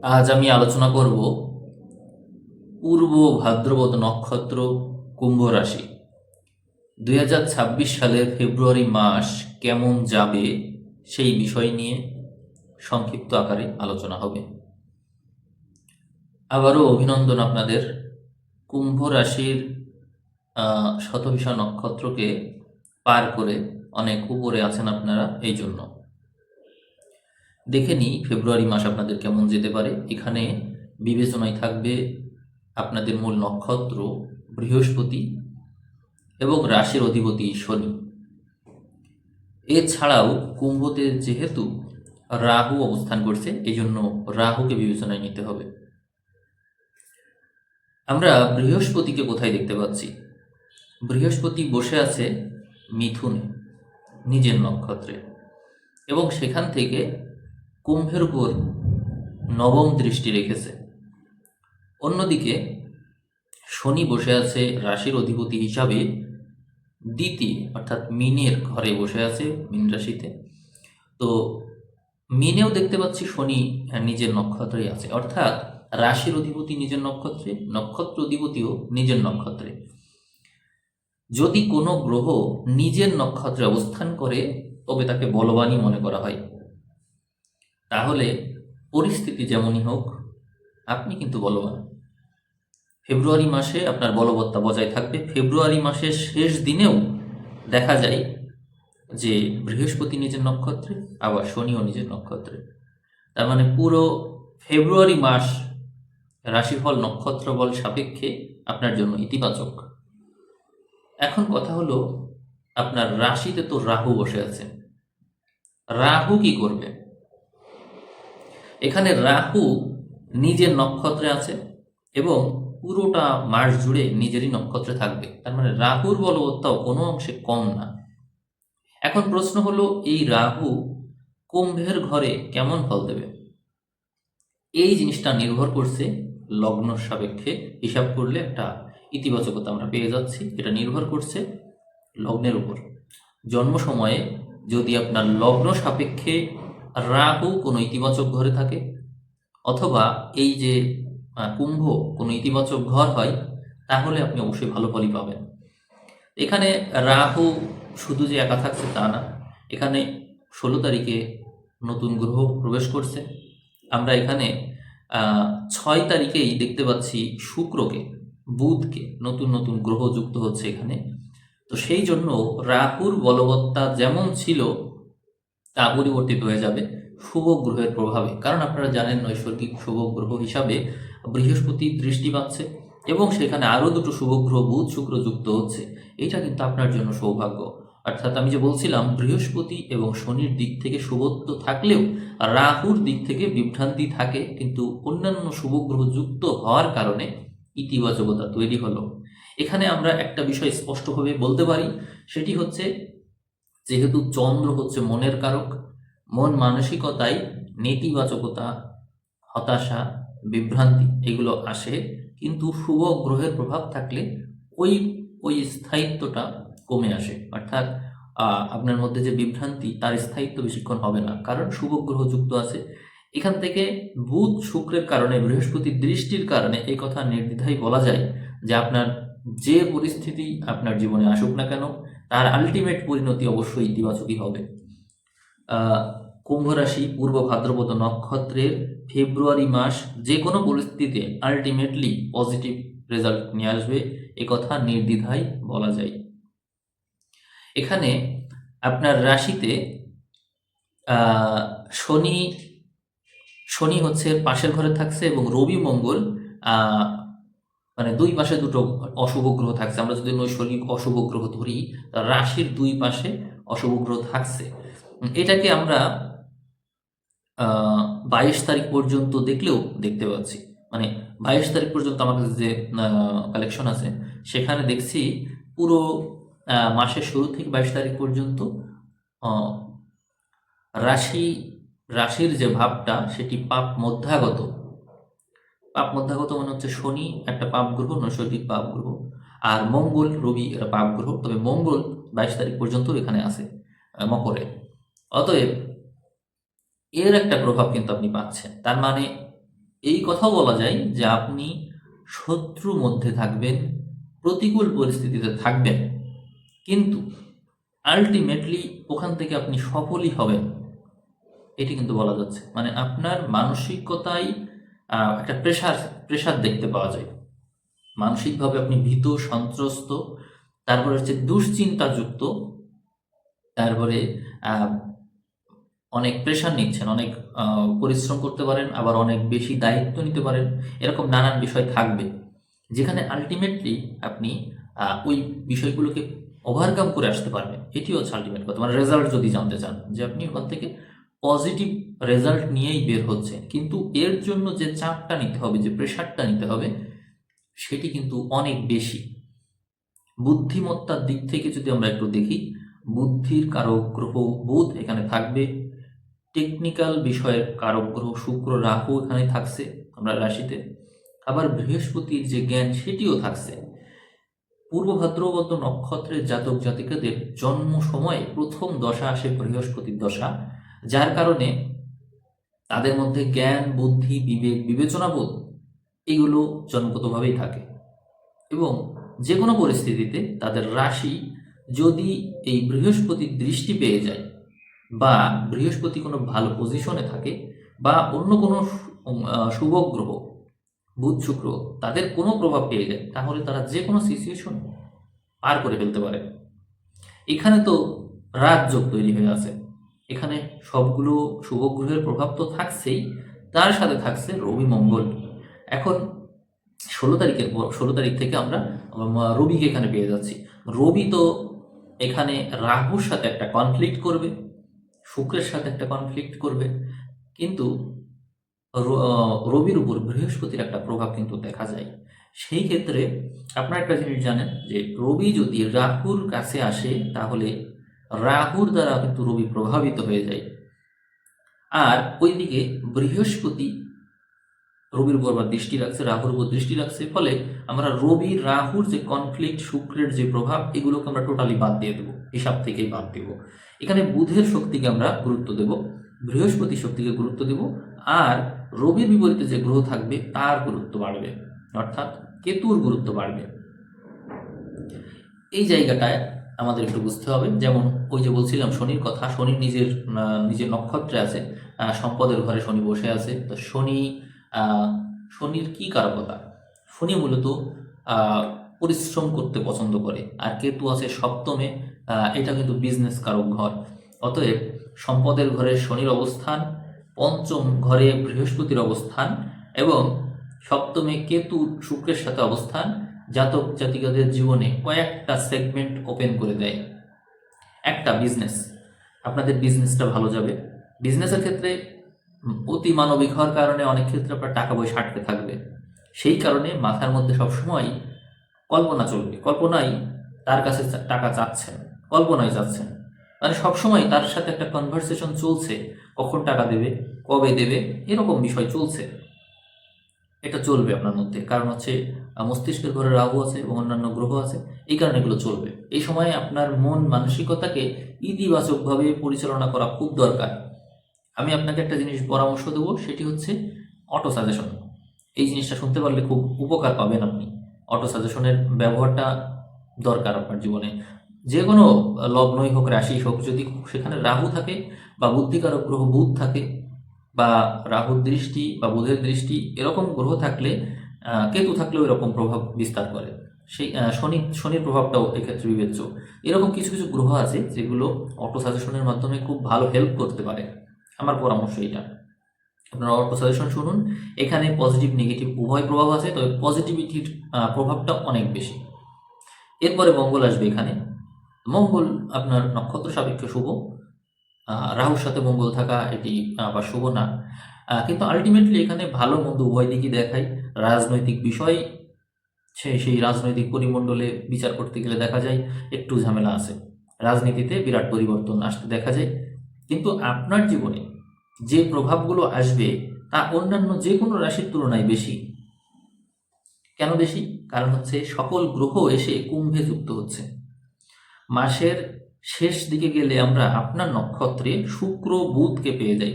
আজ আমি আলোচনা করব পূর্ব ভাদ্রপদ নক্ষত্র কুম্ভ রাশি 2026 সালের ফেব্রুয়ারি মাস কেমন যাবে সেই বিষয় নিয়ে সংক্ষিপ্ত আকারে আলোচনা হবে। আবারও অভিনন্দন আপনাদের। কুম্ভ রাশির শতভিষা নক্ষত্রকে পার করে অনেক উপরে আছেন আপনারা। এই জন্য দেখে নিই ফেব্রুয়ারি মাস আপনাদের কেমন যেতে পারে। এখানে বিবেচনায় থাকবে আপনাদের মূল নক্ষত্র বৃহস্পতি এবং রাশির অধিপতি শনি। এছাড়াও কুম্ভতে যেহেতু রাহু অবস্থান করছে, এই জন্য রাহুকে বিবেচনায় নিতে হবে। আমরা বৃহস্পতিকে কোথায় দেখতে পাচ্ছি? বৃহস্পতি বসে আছে মিথুনে, নিজের নক্ষত্রে, এবং সেখান থেকে কুম্ভের উপর নবম দৃষ্টি রেখেছে। অন্যদিকে শনি বসে আছে রাশির অধিপতি হিসাবে দ্বিতীয়, অর্থাৎ মিনের ঘরে বসে আছে, মিন রাশিতে। তো মিনেও দেখতে পাচ্ছি শনি নিজের নক্ষত্রে আছে, অর্থাৎ রাশির অধিপতি নিজের নক্ষত্রে, নক্ষত্র অধিপতিও নিজের নক্ষত্রে। যদি কোনো গ্রহ নিজের নক্ষত্রে অবস্থান করে তবে তাকে বলবানই মনে করা হয়। তাহলে পরিস্থিতি যেমনই হোক, আপনি কিন্তু বলবান। ফেব্রুয়ারি মাসে আপনার বলবত্তা বজায় থাকবে। ফেব্রুয়ারি মাসের শেষ দিনেও দেখা যায় যে বৃহস্পতি নিজের নক্ষত্রে, আবার শনিও নিজের নক্ষত্রে। তার মানে পুরো ফেব্রুয়ারি মাস রাশিফল নক্ষত্র বল সাপেক্ষে আপনার জন্য ইতিবাচক। এখন কথা হলো, আপনার রাশিতে তো রাহু বসে আছে। রাহু কি করবে? এখানে রাহু নিজের নক্ষত্রে আছে এবং পুরোটা মাস জুড়ে নিজেরই নক্ষত্রে থাকবে। তার মানে রাহুর বলবত্তাও কোনো অংশে কম না। এখন প্রশ্ন হলো, এই রাহু কুম্ভের ঘরে কেমন ফল দেবে? এই জিনিসটা নির্ভর করছে লগ্ন সাপেক্ষে। হিসাব করলে একটা ইতিবাচকতা আমরা পেয়ে যাচ্ছি। এটা নির্ভর করছে লগ্নের উপর। জন্ম সময়ে যদি আপনার লগ্ন সাপেক্ষে রাহু কোনো ইতিবাচক ঘরে থাকে, অথবা এই যে কুম্ভ কোনো ইতিবাচক ঘর হয়, তাহলে আপনি অবশ্যই ভালো ফলই পাবেন। এখানে রাহু শুধু যে একা থাকছে তা না, এখানে 16 তারিখে নতুন গ্রহ প্রবেশ করছে। আমরা এখানে 6 তারিখেই দেখতে পাচ্ছি শুক্রকে, বুধকে, নতুন নতুন গ্রহ যুক্ত হচ্ছে এখানে। তো সেই জন্য রাহুর বলবত্তা যেমন ছিল তা পরিবর্তিত হয়ে যাবে শুভ গ্রহের প্রভাবে। কারণ আপনারা জানেন নৈসর্গিক শুভ গ্রহ হিসাবে বৃহস্পতি দৃষ্টি পাচ্ছে এবং সেখানে আরও দুটো শুভ গ্রহ বুধ শুক্র যুক্ত হচ্ছে। এটা কিন্তু আপনার জন্য সৌভাগ্য। অর্থাৎ আমি যে বলছিলাম বৃহস্পতি এবং শনির দিক থেকে শুভত্ব থাকলেও রাহুর দিক থেকে বিভ্রান্তি থাকে, কিন্তু অন্যান্য শুভ গ্রহ যুক্ত হওয়ার কারণে ইতিবাচকতা তৈরি হলো। এখানে আমরা একটা বিষয় স্পষ্টভাবে বলতে পারি, সেটি হচ্ছে যেহেতু চন্দ্র হচ্ছে মনের কারক, মন মানসিকতায় নেতিবাচকতা, হতাশা, বিভ্রান্তি এগুলো আসে। কিন্তু শুভ গ্রহের প্রভাব থাকলে ওই ওই স্থায়িত্বটা কমে আসে। অর্থাৎ আপনার মধ্যে যে বিভ্রান্তি, তার স্থায়িত্ব বেশিক্ষণ হবে না, কারণ শুভ গ্রহ যুক্ত আছে। এখান থেকে বুধ শুক্রের কারণে, বৃহস্পতির দৃষ্টির কারণে এই কথা নির্দ্বিধায় বলা যায় যে আপনার যে পরিস্থিতি আপনার জীবনে আসুক না কেন, তার আলটিমেট পরিণতি অবশ্যই ইতিবাচকই হবে। কুম্ভ রাশি পূর্ব ভাদ্রপদ নক্ষত্রের ফেব্রুয়ারি মাস যে কোনো পরিস্থিতিতে আলটিমেটলি পজিটিভ রেজাল্ট নিয়ে আসবে, এ কথা নির্দ্বিধায় বলা যায়। এখানে আপনার রাশিতে শনি শনি হচ্ছে পাশের ঘরে থাকছে এবং রবি মঙ্গল মানে দুই পাশে দুটো অশুভ গ্রহ থাকছে। আমরা যদি নৈসর্গিক অশুভ গ্রহ ধরি, রাশির দুই পাশে অশুভ গ্রহ থাকছে। এটাকে আমরা 22 তারিখ পর্যন্ত দেখলেও দেখতে পাচ্ছি। মানে 22 তারিখ পর্যন্ত আমার কাছে যে কালেকশন আছে, সেখানে দেখছি পুরো মাসের শুরু থেকে 22 তারিখ পর্যন্ত রাশির যে ভাবটা সেটি পাপ মধ্যাগত। পাপ মধ্যাগত মানে হচ্ছে শনি একটা পাপ গ্রহ, নৈসর্গিক পাপ গ্রহ, আর মঙ্গল রবি এটা পাপ গ্রহ। তবে মঙ্গল 22 তারিখ পর্যন্ত এখানে আছে মকরে। অতএব এর একটা প্রভাব কিন্তু আপনি পাচ্ছেন। তার মানে এই কথাও বলা যায় যে আপনি শত্রু মধ্যে থাকবেন, প্রতিকূল পরিস্থিতিতে থাকবেন, কিন্তু আলটিমেটলি ওখান থেকে আপনি সফলই হবেন, এটি কিন্তু বলা যাচ্ছে। মানে আপনার মানসিকতায় একটা প্রেশার প্রেশার দেখতে পাওয়া যায়। মানসিকভাবে আপনি ভীত, সন্ত্রস্ত, তারপরে হচ্ছে দুশ্চিন্তাযুক্ত, তারপরে আহ, অনেক প্রেশার নিচ্ছেন, অনেক পরিশ্রম করতে পারেন, আবার অনেক বেশি দায়িত্ব নিতে পারেন, এরকম নানান বিষয় থাকবে, যেখানে আলটিমেটলি আপনি ওই বিষয়গুলোকে ওভারকাম করে আসতে পারবেন। এটি হচ্ছে আলটিমেট কথা। মানে রেজাল্ট যদি জানতে চান যে আপনি ওখান থেকে পজিটিভ রেজাল্ট নিয়েই বের হচ্ছেন, কিন্তু এর জন্য যে চাপটা নিতে হবে, যে প্রেশারটা নিতে হবে, সেটি কিন্তু অনেক বেশি। বুদ্ধিমত্তার দিক থেকে যদি আমরা একটু দেখি, বুদ্ধির কারক গ্রহ বুধ এখানে থাকবে, টেকনিক্যাল বিষয়ের কারক গ্রহ শুক্র রাহু এখানে থাকছে আমরা রাশিতে, আবার বৃহস্পতির যে জ্ঞান সেটিও থাকছে। পূর্ব ভাদ্রপদ নক্ষত্রের জাতক জাতিকাদের জন্ম সময়ে প্রথম দশা আসে বৃহস্পতির দশা, যার কারণে তাদের মধ্যে জ্ঞান, বুদ্ধি, বিবেক, বিবেচনাবোধ এগুলো জন্মগতভাবেই থাকে। এবং যে কোনো পরিস্থিতিতে তাদের রাশি যদি এই বৃহস্পতির দৃষ্টি পেয়ে যায়, বা বৃহস্পতি কোনো ভালো পজিশনে থাকে, বা অন্য কোনো শুভ গ্রহ বুধ শুক্র তাদের কোনো প্রভাব পেয়ে যায়, তাহলে তারা যে কোনো সিচুয়েশন পার করে ফেলতে পারে। এখানে তো রাজযোগ তৈরি হয়ে আছে, এখানে সবগুলো শুভ গ্রহের প্রভাব তো থাকছেই, তার সাথে থাকছে রবি মঙ্গল। এখন 16 তারিখ থেকে আমরা রবিকে এখানে পেয়ে যাচ্ছি। রবি তো এখানে রাহুর সাথে একটা কনফ্লিক্ট করবে, শুক্রের সাথে একটা কনফ্লিক্ট করবে, কিন্তু রবির উপর বৃহস্পতির একটা প্রভাব কিন্তু দেখা যায়। সেই ক্ষেত্রে আপনারা একটা জিনিস জানেন যে রবি যদি রাহুর কাছে আসে, তাহলে রাহুর দ্বারা কিন্তু রবি প্রভাবিত হয়ে যায়। আর ওইদিকে বৃহস্পতি রবির উপর আবার দৃষ্টি রাখছে, রাহুর উপর দৃষ্টি রাখছে, ফলে আমরা রবি রাহুর যে কনফ্লিক্ট, শুক্রের যে প্রভাব, এগুলোকে আমরা টোটালি বাদ দিয়ে দেবো, হিসাব থেকেই বাদ দেবো। এখানে বুধের শক্তিকে আমরা গুরুত্ব দেব, বৃহস্পতির শক্তিকে গুরুত্ব দেব, আর রবির বিপরীতে যে গ্রহ থাকবে তার গুরুত্ব বাড়বে, অর্থাৎ কেতুর গুরুত্ব বাড়বে। এই জায়গাটায় আমাদের একটু বুঝতে হবে। যেমন ওই যে বলছিলাম শনির কথা, শনির নিজের নক্ষত্রে আছে, সম্পদের ঘরে শনি বসে আছে। তো শনির কি কারকতা? শনি মূলত পরিশ্রম করতে পছন্দ করে, আর কেতু আছে সপ্তমে, এটা কিন্তু বিজনেস কারক ঘর। অতএব সম্পদের ঘরে শনির অবস্থান, পঞ্চম ঘরে বৃহস্পতির অবস্থান, এবং সপ্তমে কেতু শুক্রের সাথে অবস্থান জাতক জাতিকাদের জীবনে কয়েকটা সেগমেন্ট ওপেন করে দেয়। একটা বিজনেস, আপনাদের বিজনেসটা ভালো যাবে। বিজনেসের ক্ষেত্রে অতি মানবিক হওয়ার কারণে অনেক ক্ষেত্রে আপনার টাকা পয়সা আটকে থাকবে, সেই কারণে মাথার মধ্যে সবসময় কল্পনা চলবে, কল্পনায় তার কাছে টাকা চাচ্ছেন, কল্পনায় চাচ্ছেন, মানে সবসময় তার সাথে একটা কনভারসেশন চলছে, কখন টাকা দেবে, কবে দেবে, এরকম বিষয় চলছে। এটা চলবে আপনার মধ্যে, কারণ হচ্ছে মস্তিষ্কের ঘরে রাহু আছে এবং অন্যান্য গ্রহ আছে, এই কারণে এগুলো চলবে। এই সময় আপনার মন মানসিকতাকে ইতিবাচকভাবে পরিচালনা করা খুব দরকার। আমি আপনাকে একটা জিনিস পরামর্শ দেবো, সেটি হচ্ছে অটো সাজেশন। এই জিনিসটা শুনতে পারলে খুব উপকার পাবেন আপনি। অটো সাজেশনের ব্যবহারটা দরকার আপনার জীবনে। যে কোনো লগ্নই হোক, রাশি হোক, যদি সেখানে রাহু থাকে বা বুদ্ধিকারক গ্রহ বুধ থাকে, বা রাহুর দৃষ্টি বা বুধের দৃষ্টি এরকম গ্রহ থাকলে, কেতু থাকলেও এরকম প্রভাব বিস্তার করে। সেই শনির প্রভাবটাও এক্ষেত্রে বিবেচ্য। এরকম কিছু কিছু গ্রহ আছে যেগুলো অটো সাজেশনের মাধ্যমে খুব ভালো হেল্প করতে পারে। আমার পরামর্শ এটা, আপনারা অটো সাজেশন শুনুন। এখানে পজিটিভ নেগেটিভ উভয় প্রভাব আছে, তবে পজিটিভিটির প্রভাবটা অনেক বেশি। এরপরে মঙ্গল আসবে এখানে। মঙ্গল আপনার নক্ষত্র সাপেক্ষে শুভ, রাহুর সাথে মঙ্গল থাকা এটি আবার শুভ না, কিন্তু আলটিমেটলি এখানে ভালো মন্দ উভয় দিকই দেখায়। রাজনৈতিক বিষয়, সেই রাজনৈতিক পরিমণ্ডলে বিচার করতে গেলে দেখা যায় একটু ঝামেলা আছে, রাজনীতিতে বিরাট পরিবর্তন আসতে দেখা যায়। কিন্তু আপনার জীবনে যে প্রভাবগুলো আসবে তা অন্যান্য যে কোনো রাশির তুলনায় বেশি। কেন বেশি? কারণ হচ্ছে সকল গ্রহ এসে কুম্ভে যুক্ত হচ্ছে। মাসের শেষ দিকে গেলে আমরা আপনার নক্ষত্রে শুক্র বুধকে পেয়ে যাই।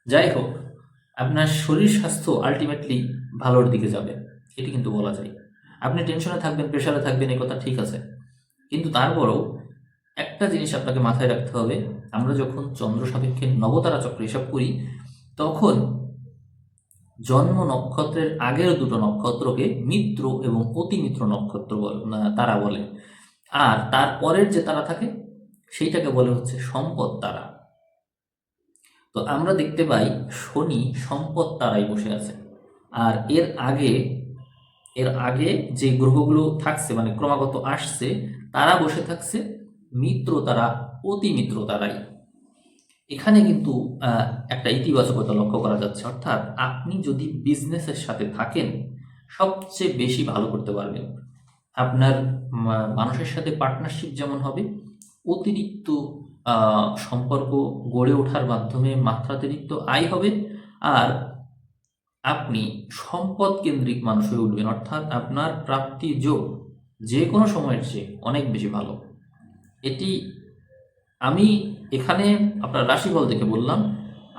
যাই হোক, আপনার শরীর স্বাস্থ্য আলটিমেটলি ভালোর দিকে যাবে, এটি কিন্তু বলা যায়। আপনি টেনশনে থাকবেন, প্রেশারে থাকবেন, এই কথা ঠিক আছে, কিন্তু তারপরেও একটা জিনিস আপনাকে মাথায় রাখতে হবে, আমরা যখন চন্দ্র সাপেক্ষে নবতারা চক্র হিসাব করি, তখন জন্ম নক্ষত্রের আগের দুটো নক্ষত্রকে মিত্র এবং অতিমিত্র নক্ষত্র তারা বলে, আর তারপরের যে তারা থাকে সেইটাকে বলে হচ্ছে সম্পদ তারা। তো আমরা দেখতে পাই শনি সম্পদ তারাই বসে আছে, আর এর আগে যে গ্রহগুলো থাকছে মানে ক্রমাগত আসছে, তারা বসে থাকছে মিত্র তারা, অতিমিত্র তারাই। এখানে কিন্তু একটা ইতিবাচকতা লক্ষ্য করা যাচ্ছে, অর্থাৎ আপনি যদি বিজনেসের সাথে থাকেন সবচেয়ে বেশি ভালো করতে পারবেন। আপনার মানুষের সাথে পার্টনারশিপ যেমন হবে, অতিরিক্ত সম্পর্ক গড়ে ওঠার মাধ্যমে মাত্রাতিরিক্ত আয় হবে, আর আপনি সম্পদ কেন্দ্রিক মানুষ হয়ে উঠবেন, অর্থাৎ আপনার প্রাপ্তি যোগ যে কোনো সময়ের চেয়ে অনেক বেশি ভালো। এটি আমি এখানে আপনার রাশিফল দেখে বললাম,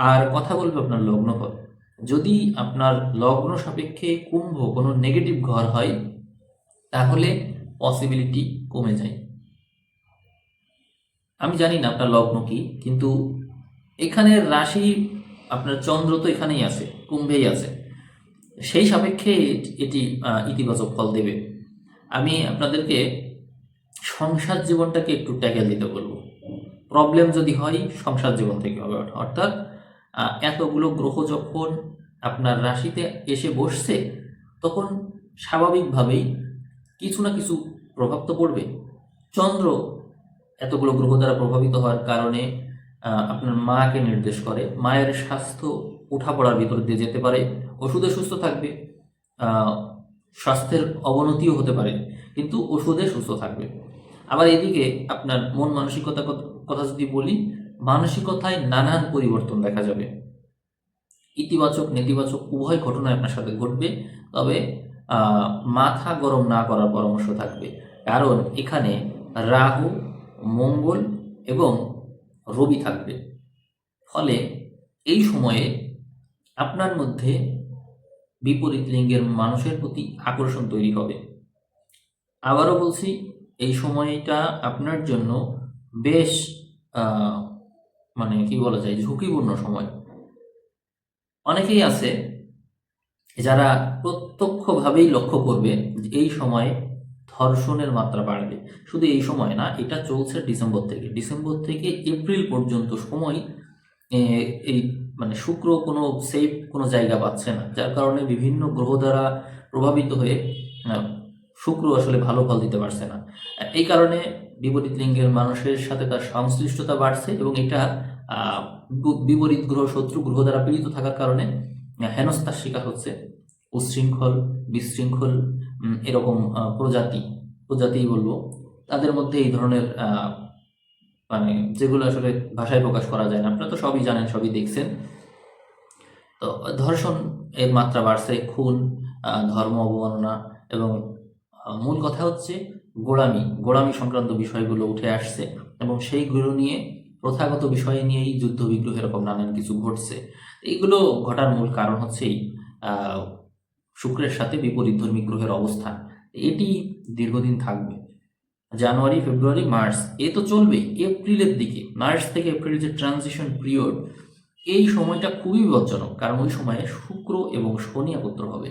আর কথা বলবে আপনার লগ্নফল। যদি আপনার লগ্ন সাপেক্ষে কুম্ভ কোনো নেগেটিভ ঘর হয়, তাহলে পসিবিলিটি কমে যায়। আমি জানি না আপনার লগ্ন কি, কিন্তু এখানের রাশি আপনার চন্দ্র তো এখানেই আছে, কুম্ভেই আছে, সেই সাপেক্ষে এটি ইতিবাচক ফল দেবে। আমি আপনাদেরকে সংসার জীবনটাকে একটু ট্যাকেল দিতে বলবো। প্রবলেম যদি হয় সংসার জীবন থেকে হবে, অর্থাৎ এতগুলো গ্রহ যখন আপনার রাশিতে এসে বসছে, তখন স্বাভাবিকভাবেই কিছু না কিছু প্রভাব তো পড়বে। চন্দ্র এতগুলো গ্রহ দ্বারা প্রভাবিত হওয়ার কারণে আপনার মাকে নির্দেশ করে, মায়ের স্বাস্থ্য উঠাপড়ার ভিতর দিয়ে যেতে পারে, ওষুধে সুস্থ থাকবে, স্বাস্থ্যের অবনতিও হতে পারে, কিন্তু ওষুধে সুস্থ থাকবে। আবার এদিকে আপনার মন মানসিকতা কথা যদি বলি, মানসিকতায় নানান পরিবর্তন দেখা যাবে, ইতিবাচক নেতিবাচক উভয় ঘটনা আপনার সাথে ঘটবে। তবে মাথা গরম না করার পরামর্শ থাকবে, কারণ এখানে রাহু, মঙ্গল এবং রবি থাকবে। ফলে এই সময়ে আপনার মধ্যে বিপরীত লিঙ্গের মানুষের প্রতি আকর্ষণ তৈরি হবে। আবারও বলছি, এই সময়টা আপনার জন্য বেশ মানে কি বলা যায়, ঝুঁকিপূর্ণ সময়। অনেকেই আছে যারা প্রত্যক্ষভাবেই লক্ষ্য করবে যে এই সময়ে ধর্ষণের মাত্রা বাড়বে। শুধু এই সময় না, এটা চলছে ডিসেম্বর থেকে এপ্রিল পর্যন্ত সময়। এই মানে শুক্র কোনো জায়গা পাচ্ছে না, যার কারণে বিভিন্ন গ্রহ দ্বারা প্রভাবিত হয়ে শুক্র আসলে ভালো ফল দিতে পারছে না। এই কারণে বিপরীত লিঙ্গের মানুষের সাথে তার সংশ্লিষ্টতা বাড়ছে, এবং এটা বিপরীত গ্রহ, শত্রু গ্রহ দ্বারা পীড়িত থাকার কারণে হেনস্থার শিকার হচ্ছে উচ্ছৃঙ্খল, বিশৃঙ্খল এরকম প্রজাতি বলবো, তাদের মধ্যে এই ধরনের মানে যেগুলো আসলে ভাষায় প্রকাশ করা যায় না, আপনারা তো সবই জানেন, সবই দেখছেন। তো ধর্ষণ এর মাত্রা বাড়ছে, খুন, ধর্ম অবমাননা, এবং মূল কথা হচ্ছে গোড়ামি সংক্রান্ত বিষয়গুলো উঠে আসছে, এবং সেইগুলো নিয়ে প্রথাগত বিষয় নিয়েই যুদ্ধ বিগ্রহ এরকম নানান কিছু ঘটছে। এইগুলো ঘটার মূল কারণ হচ্ছেই শুক্রের সাথে বিপরীতধর্মী গ্রহের অবস্থান। এটি দীর্ঘদিন থাকবে, জানুয়ারি, ফেব্রুয়ারি, মার্চ, এ তো চলবেই। এপ্রিলের দিকে, মার্চ থেকে এপ্রিল যে ট্রানজিশন পিরিয়ড, এই সময়টা খুবই বিপজ্জনক, কারণ ওই সময়ে শুক্র এবং শনি একত্র হবে।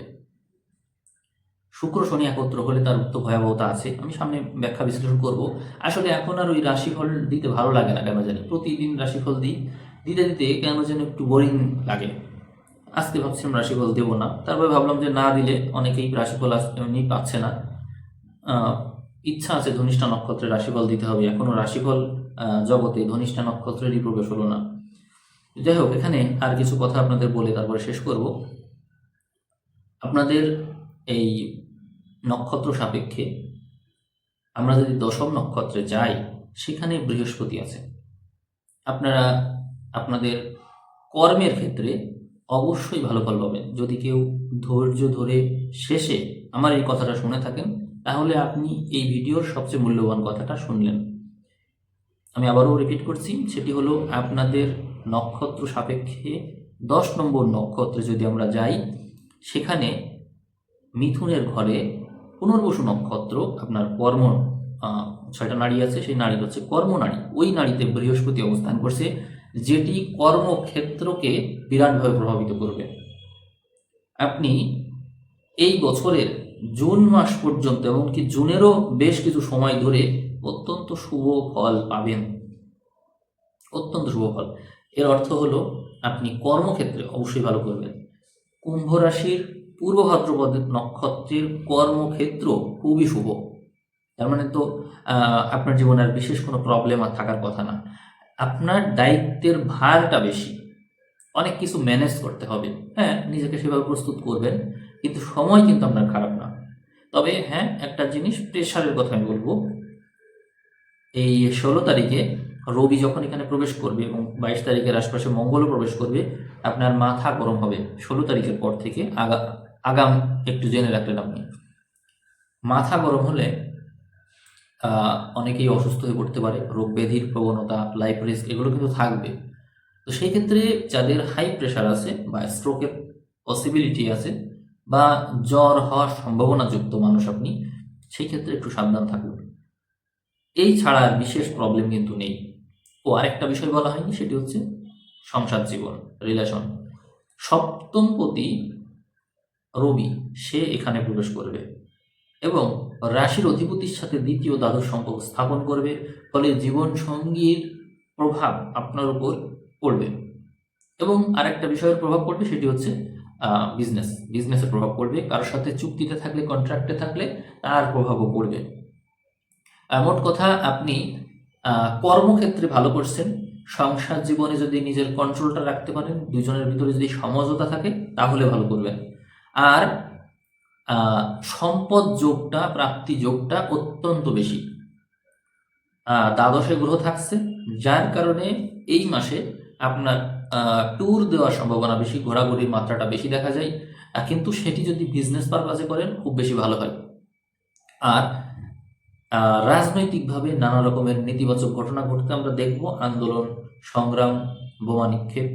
শুক্র শনি একত্র হলে তার তো ভয়াবহতা আছে, আমি সামনে ব্যাখ্যা বিশ্লেষণ করব। আসলে এখন আর ওই রাশিফল দিতে ভালো লাগে না, কেন জানি প্রতিদিন রাশিফল দিতে কেন যেন একটু বোরিং লাগে। আজকে ভাবছিলাম রাশিফল দেবো না, তারপরে ভাবলাম যে না দিলে অনেকেই রাশিফল এমনি পাচ্ছে না। ইচ্ছা আছে ধনিষ্ঠা নক্ষত্রের রাশিফল দিতে হবে, এখনো রাশিফল জগতে ধনিষ্ঠা নক্ষত্রেরই প্রবেশ হলো না। যাই হোক, এখানে আর কিছু কথা আপনাদের বলে তারপরে শেষ করব। আপনাদের এই নক্ষত্র সাপেক্ষে আমরা যদি দশম নক্ষত্রে যাই, সেখানে বৃহস্পতি আছে। আপনারা আপনাদের কর্মের ক্ষেত্রে অবশ্যই ভালো ফল পাবেন। যদি কেউ ধৈর্য ধরে শেষে আমার এই কথাটা শুনে থাকেন, তাহলে আপনি এই ভিডিওর সবচেয়ে মূল্যবান কথাটা শুনলেন। আমি আবারও রিপিট করছি, সেটি হলো আপনাদের নক্ষত্র সাপেক্ষে 10 নম্বর নক্ষত্রে যদি আমরা যাই, সেখানে মিথুনের ঘরে পুনর্বসু নক্ষত্র, আপনার কর্ম 6টা নাড়ি আছে, সেই নাড়ি হচ্ছে কর্মনাড়ি। ওই নাড়িতে বৃহস্পতি অবস্থান করছে, যেটি কর্মক্ষেত্রকে বিরাটভাবে প্রভাবিত করবে। আপনি এই বছরের জুন মাস পর্যন্ত, এমনকি জুনেরও বেশ কিছু সময় ধরে অত্যন্ত শুভ ফল পাবেন, অত্যন্ত শুভ ফল। এর অর্থ হলো আপনি কর্মক্ষেত্রে অবশ্যই ভালো করবেন। কুম্ভ রাশির পূর্ব ভাদ্রপদ নক্ষত্রের কর্মক্ষেত্র খুবই শুভ। তার মানে তো আপনার জীবনে আর বিশেষ কোনো প্রবলেম আর থাকার কথা না। আপনার দায়িত্বের ভারটা বেশি, অনেক কিছু ম্যানেজ করতে হবে। হ্যাঁ, নিজেকে সেভাবে প্রস্তুত করবেন, কিন্তু সময় কিন্তু আপনার খারাপ না। তবে হ্যাঁ, একটা জিনিস, প্রেশারের কথা আমি বলবো। এই 16 তারিখে রবি যখন এখানে প্রবেশ করবে এবং 22 তারিখের আশপাশে মঙ্গলও প্রবেশ করবে, আপনার মাথা গরম হবে। 16 তারিখের পর থেকে আগাম একটু জেনে রাখলেন আপনি। মাথা গরম হলে অনেকেই অসুস্থ হয়ে পড়তে পারে, রোগ ব্যাধির প্রবণতা, লাইফ রিস্ক এগুলো কিন্তু থাকবে। তো সেই ক্ষেত্রে যাদের হাই প্রেশার আছে বা স্ট্রোকের পসিবিলিটি আছে বা জ্বর হওয়ার সম্ভাবনাযুক্ত মানুষ আপনি, সেই ক্ষেত্রে একটু সাবধান থাকুন। এই ছাড়া আর বিশেষ প্রবলেম কিন্তু নেই। ও আরেকটা বিষয় বলা হয়নি, সেটি হচ্ছে সংসার জীবন, রিলেশন। সপ্তমপতি রবি, সে এখানে প্রবেশ করবে এবং রাশির অধিপতির সাথে দ্বিতীয় দ্বাদশ সম্পর্ক স্থাপন করবে। ফলে জীবন সঙ্গীর প্রভাব আপনার উপর পড়বে এবং আরেকটা বিষয়ের প্রভাব পড়বে, সেটি হচ্ছে বিজনেসের প্রভাব পড়বে। কারোর সাথে চুক্তিতে থাকলে, কন্ট্রাক্টে থাকলে তার প্রভাবও পড়বে। মোট কথা, আপনি কর্মক্ষেত্রে ভালো করছেন। সংসার জীবনে যদি নিজের কন্ট্রোলটা রাখতে পারেন, দুজনের ভিতরে যদি সমঝোতা থাকে, তাহলে ভালো করবেন। আর সম্পদ যোগটা, প্রাপ্তি যোগটা অত্যন্ত বেশি। দ্বাদশে গ্রহ থাকছে, যার কারণে এই মাসে আপনার ট্যুর দেওয়ার সম্ভাবনা বেশি, ঘোরাঘুরির মাত্রাটা বেশি দেখা যায়। কিন্তু সেটি যদি বিজনেস পারপাসে করেন, খুব বেশি ভালো হয়। আর রাজনৈতিকভাবে নানা রকমের নেতিবাচক ঘটনা ঘটতে আমরা দেখব। আন্দোলন, সংগ্রাম, বোমা নিক্ষেপ,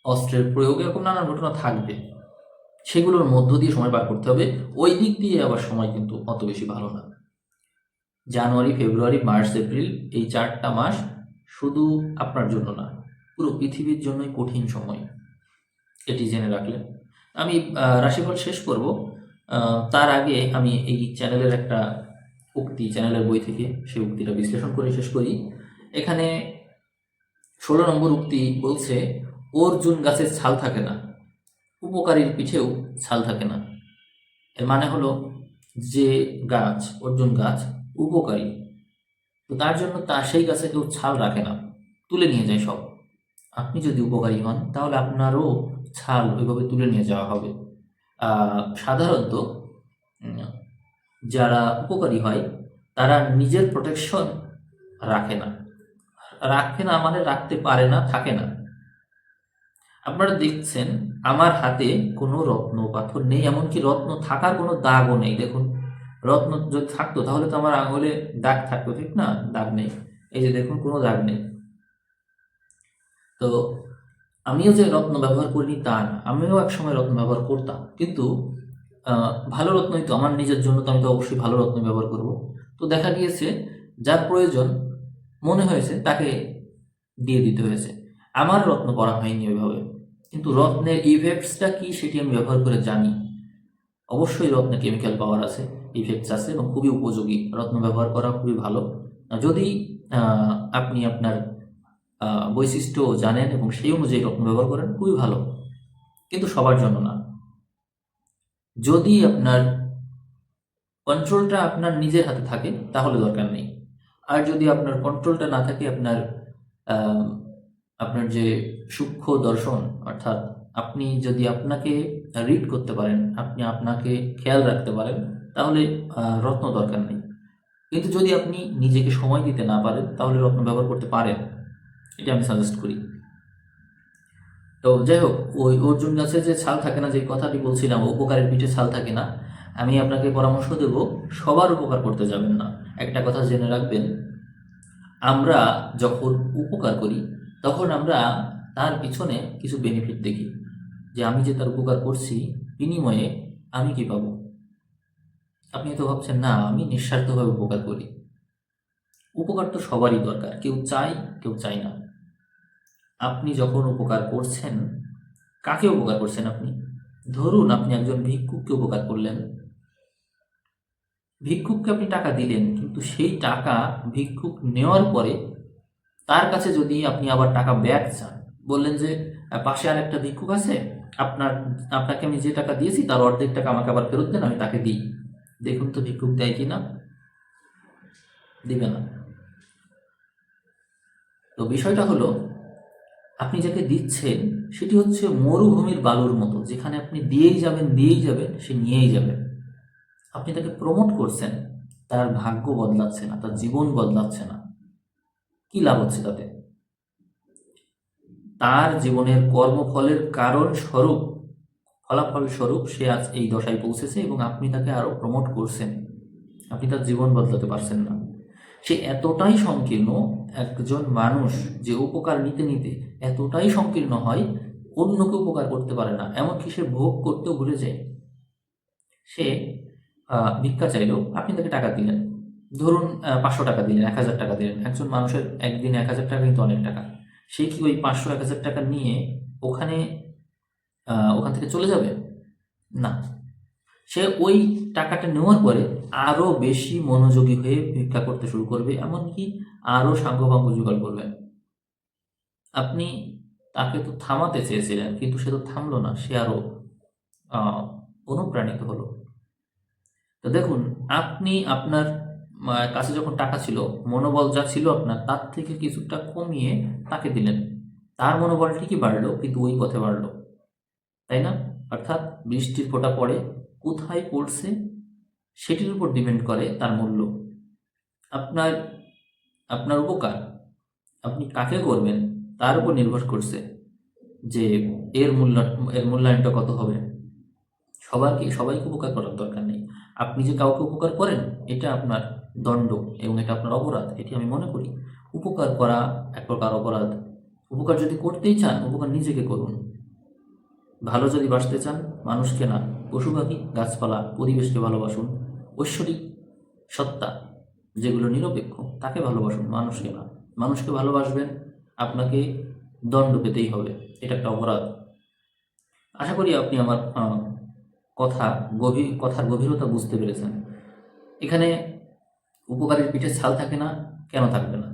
অস্ত্রের প্রয়োগ, এরকম নানান ঘটনা থাকবে। সেগুলোর মধ্য দিয়ে সময় পার করতে হবে। ওই দিক দিয়ে আবার সময় কিন্তু অত বেশি ভালো না। জানুয়ারি, ফেব্রুয়ারি, মার্চ, এপ্রিল, এই 4টা মাস শুধু আপনার জন্য না, পুরো পৃথিবীর জন্যই কঠিন সময়, এটি জেনে রাখলেন। আমি রাশিফল শেষ করব, তার আগে আমি এই চ্যানেলের একটা উক্তি, চ্যানেলের বই থেকে সেই উক্তিটা বিশ্লেষণ করে শেষ করি। এখানে 16 নম্বর উক্তি বলছে, অর্জুন গাছের ছাল থাকে না, উপকারীর পিঠেও ছাল থাকে না। এর মানে হলো, যে গাছ, অর্জুন গাছ উপকারী, তো তার জন্য সেই গাছে কেউ ছাল রাখে না, তুলে নিয়ে যায় সব। আপনি যদি উপকারী হন, তাহলে আপনারও ছাল ওইভাবে তুলে নিয়ে যাওয়া হবে। সাধারণত যারা উপকারী হয়, তারা নিজের প্রোটেকশন রাখে না মানে রাখতে পারে না, থাকে না। আপনারা দেখছেন আমার হাতে কোনো রত্ন পাথর নেই, এমনকি রত্ন থাকার কোনো দাগও নেই। দেখুন, রত্ন যদি থাকতো তাহলে তো আমার আঙুলে দাগ থাকতো, ঠিক না? দাগ নেই, এই যে দেখুন, কোনো দাগ নেই। তো আমিও যে রত্ন ব্যবহার করিনি তা না, আমিও একসময় রত্ন ব্যবহার করতাম, কিন্তু ভালো রত্নই তো, আমার নিজের জন্য তো আমি তো অবশ্যই ভালো রত্ন ব্যবহার করব। তো দেখা গিয়েছে যার প্রয়োজন মনে হয়েছে তাকে দিয়ে দিতে হয়েছে। আমার রত্ন পরা হয়নি ওইভাবে, কিন্তু রত্নের ইফেক্টসটা কি সেটি আমি ব্যবহার করে জানি। অবশ্যই রত্নে কেমিক্যাল পাওয়ার আছে, ইফেক্টস আছে এবং খুবই উপযোগী। রত্ন ব্যবহার করা খুবই ভালো, যদি আপনি আপনার বৈশিষ্ট্য জানেন এবং সেই অনুযায়ী রত্ন ব্যবহার করেন, খুবই ভালো, কিন্তু সবার জন্য না। যদি আপনার কন্ট্রোলটা আপনার নিজের হাতে থাকে, তাহলে দরকার নেই। আর যদি আপনার কন্ট্রোলটা না থাকে, আপনার যে সূক্ষ্ম দর্শন, অর্থাৎ আপনি যদি আপনাকে রিড করতে পারেন, আপনি আপনাকে খেয়াল রাখতে পারেন, তাহলে রত্ন দরকার নেই। কিন্তু যদি আপনি নিজেকে সময় দিতে না পারেন, তাহলে রত্ন ব্যবহার করতে পারেন, এটা আমি সাজেস্ট করি। তো যাই হোক, ওই অর্জুন গাছে যে ছাল থাকে না, যে কথাটি বলছিলাম, উপকারের পিঠে ছাল থাকে না, আমি আপনাকে পরামর্শ দেব, সবার উপকার করতে যাবেন না। একটা কথা জেনে রাখবেন, আমরা যখন উপকার করি, তখন আমরা তার পিছনে কিছু বেনিফিট দেখি, যে আমি যে তার উপকার করছি বিনিময়ে আমি কি পাবো। আপনি তো ভাবছেন না আমি নিঃস্বার্থভাবে উপকার করি। উপকার তো সবারই দরকার, কেউ চায় কেউ চায় না। আপনি যখন উপকার করছেন, কাকে উপকার করছেন আপনি? ধরুন আপনি একজন ভিক্ষুককে উপকার করলেন। ভিক্ষুককে আপনি টাকা দিলেন, কিন্তু সেই টাকা ভিক্ষুক নেওয়ার পরে তার কাছে যদি আপনি আবার টাকা ব্যাক চান, বললেন যে পাশে আর একটা ভিক্ষুক আছে, আপনাকে আমি যে টাকা দিয়েছি তার অর্ধেক টাকা আমাকে আবার ফেরত দেন, আমি তাকে দিই। দেখুন তো ভিক্ষুক দেয় কি না? দিবে না। তো বিষয়টা হলো, আপনি যাকে দিচ্ছেন সেটি হচ্ছে মরুভূমির বালুর মতো, যেখানে আপনি দিয়েই যাবেন, সে নিয়েই যাবে। আপনি তাকে প্রমোট করছেন, তার ভাগ্য বদলাচ্ছে না, তার জীবন বদলাচ্ছে না। কি লাভ হচ্ছে তাতে? তার জীবনের কর্মফলের ফলাফল স্বরূপ সে আজ এই দশায় পৌঁছেছে, এবং আপনি তাকে আরো প্রমোট করছেন। আপনি তার জীবন বদলাতে পারছেন না। সে এতটাই সংকীর্ণ, একজন মানুষ যে উপকার নিতে নিতে এতটাই সংকীর্ণ হয়, অন্যকে উপকার করতে পারে না, এমনকি সে ভোগ করতেও ভুলে যায়। সে ভিক্ষা চাইলো, আপনি তাকে টাকা দিলেন, ধরুন 500 টাকা দিলেন, 1000 টাকা দিলেন। একজন মানুষের একদিনে 1000 টাকা কিন্তু অনেক টাকা। সে কি ওই 500-1000 টাকা নিয়ে ওখান থেকে চলে যাবে? না। সে ওই টাকাটা নেওয়ার পরে আরো বেশি মনোযোগী হয়ে ভিক্ষা করতে শুরু করবে, এমনকি আরো সাঙ্গপাঙ্গ জোগাড় করবে। আপনি তাকে তো থামাতে চেয়েছিলেন, কিন্তু সে তো থামলো না, সে আরো অনুপ্রাণিত হলো। তো দেখুন, আপনি আপনার কাছে যখন টাকা ছিল, মনোবল যা ছিল আপনার তার থেকে কিছুটা কমিয়ে তাকে দিলেন, তার মনোবল ঠিকই বাড়লো, কিন্তু ওই পথে বাড়লো, তাই না? অর্থাৎ বৃষ্টির ফোঁটা পড়ে, কোথায় পড়ছে সেটির উপর ডিপেন্ড করে তার মূল্য। আপনার আপনার উপকার আপনি কাকে করবেন তার উপর নির্ভর করছে যে এর মূল্যায়নটা কত হবে। সবাইকে উপকার করার দরকার নেই। আপনি যে কাউকে উপকার করেন, এটা আপনার দণ্ড এবং এটা আপনার অপরাধ, এটি আমি মনে করি। উপকার করা এক প্রকার অপরাধ। উপকার যদি করতেই চান, উপকার নিজেকে করুন। ভালো যদি বাসতে চান, মানুষকে না, পশু পাখি, গাছপালা, পরিবেশকে ভালোবাসুন। ঐশ্বরিক সত্তা যেগুলো নিরপেক্ষ, তাকে ভালোবাসুন, মানুষকে না। মানুষকে ভালোবাসবেন, আপনাকে দণ্ড পেতেই হবে, এটা একটা অপরাধ। আশা করি আপনি আমার কথার গভীরতা বুঝতে পেরেছেন। এখানে উপকারের পিঠে ছাল থাকে না, কেন থাকবে না?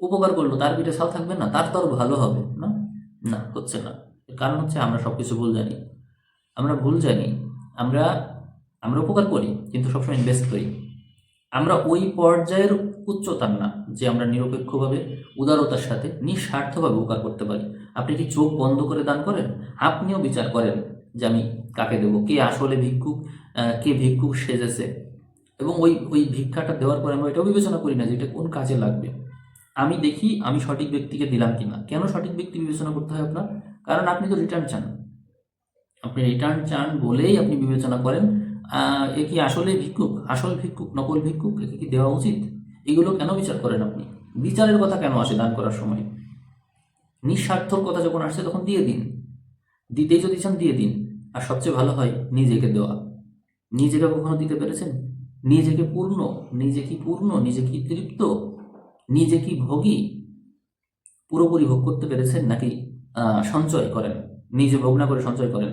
উপকার করলো, তার পিঠে ছাল থাকবে না? তার তো আরো ভালো হবে না? না, হচ্ছে না। এর কারণ হচ্ছে আমরা সবকিছু ভুল জানি। আমরা আমরা উপকার করি, কিন্তু সবসময় ইনভেস্ট করি। আমরা ওই পর্যায়ের উচ্চতার না যে আমরা নিরপেক্ষভাবে, উদারতার সাথে, নিঃস্বার্থভাবে উপকার করতে পারি। আপনি কি চোখ বন্ধ করে দান করেন? আপনিও বিচার করেন যে আমি কাকে দেবো, কে আসলে ভিক্ষুক, কে ভিক্ষুক সেজেছে। এবং ওই ভিক্ষাটা দেওয়ার পরে আমরা এটাও বিবেচনা করি না যে এটা কোন কাজে লাগবে। আমি দেখি আমি সঠিক ব্যক্তিকে দিলাম কিনা। কেন সঠিক ব্যক্তি বিবেচনা করতে হয় আপনার? কারণ আপনি তো রিটার্ন চান। আপনি রিটার্ন চান বলেই আপনি বিবেচনা করেন এ কি আসলে ভিক্ষুক, আসল ভিক্ষুক, নকল ভিক্ষুক, একে কি দেওয়া উচিত? এগুলো কেন বিচার করেন আপনি? বিচারের কথা কেন আসে দান করার সময়? নিঃস্বার্থর কথা যখন আসছে তখন দিয়ে দিন। দিতেই যদি চান দিয়ে দিন। আর সবচেয়ে ভালো হয় নিজেকে দেওয়া। নিজেকে কখনো দিতে পেরেছেন? নিজে কি পূর্ণ, নিজে কি তৃপ্ত, নিজে কি ভোগী, পুরোপুরি ভোগ করতে পেরেছেন, নাকি সঞ্চয় করেন? নিজে ভোগ না করে সঞ্চয় করেন।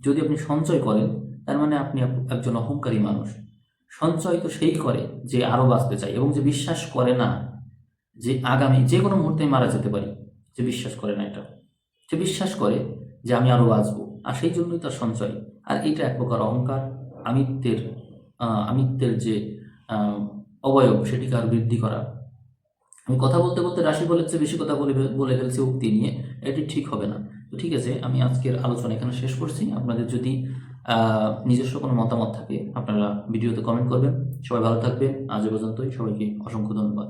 যদি আপনি সঞ্চয় করেন, তার মানে আপনি একজন অহংকারী মানুষ। সঞ্চয় তো সেই করে যে আরো বাঁচতে চায়, এবং যে বিশ্বাস করে না যে আগামী যে কোনো মুহূর্তে মারা যেতে পারি, যে বিশ্বাস করে না এটা, যে বিশ্বাস করে যে আমি আরো বাঁচবো, আর সেই জন্যই তার সঞ্চয়। আর এটা এক প্রকার অহংকার, আমিত্বের যে অবয়ব, সেটিকে আরো বৃদ্ধি করা। আমি কথা বলতে বলতে রাশি বলেছে বেশি কথা বলে ফেলছে উক্তি নিয়ে, এটি ঠিক হবে না। তো ঠিক আছে, আমি আজকের আলোচনা এখানে শেষ করছি। আপনাদের যদি নিজস্ব কোনো মতামত থাকে, আপনারা ভিডিওতে কমেন্ট করবেন। সবাই ভালো থাকবেন। আজ এ পর্যন্তই। সবাইকে অসংখ্য ধন্যবাদ।